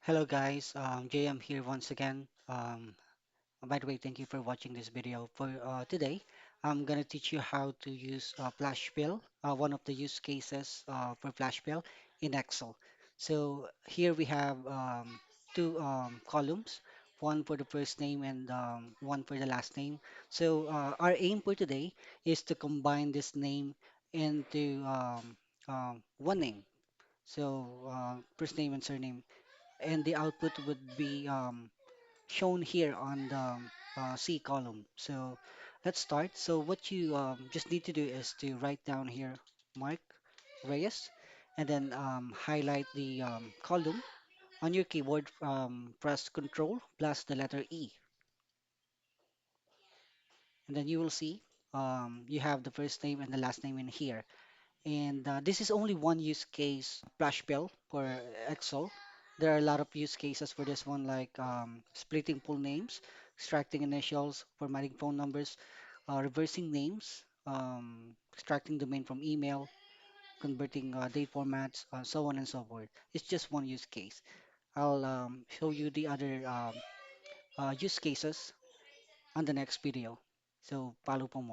Hello guys, JM here once again. By the way, thank you for watching this video. For today, I'm gonna teach you how to use Flashbill, one of the use cases for Flashbill in Excel. So here we have two columns, one for the first name and one for the last name. So our aim for today is to combine this name into one name. So first name and surname and the output would be shown here on the C column. So let's start. So what you just need to do is to write down here Mark Reyes and then highlight the column on your keyboard. Press Control plus the letter E, and then you will see you have the first name and the last name in here. And this is only one use case, Flash Bell for Excel. There are a lot of use cases for this one, like splitting full names, extracting initials, formatting phone numbers, reversing names, extracting domain from email, converting date formats, so on and so forth. It's just one use case. I'll show you the other use cases on the next video. So follow po mo.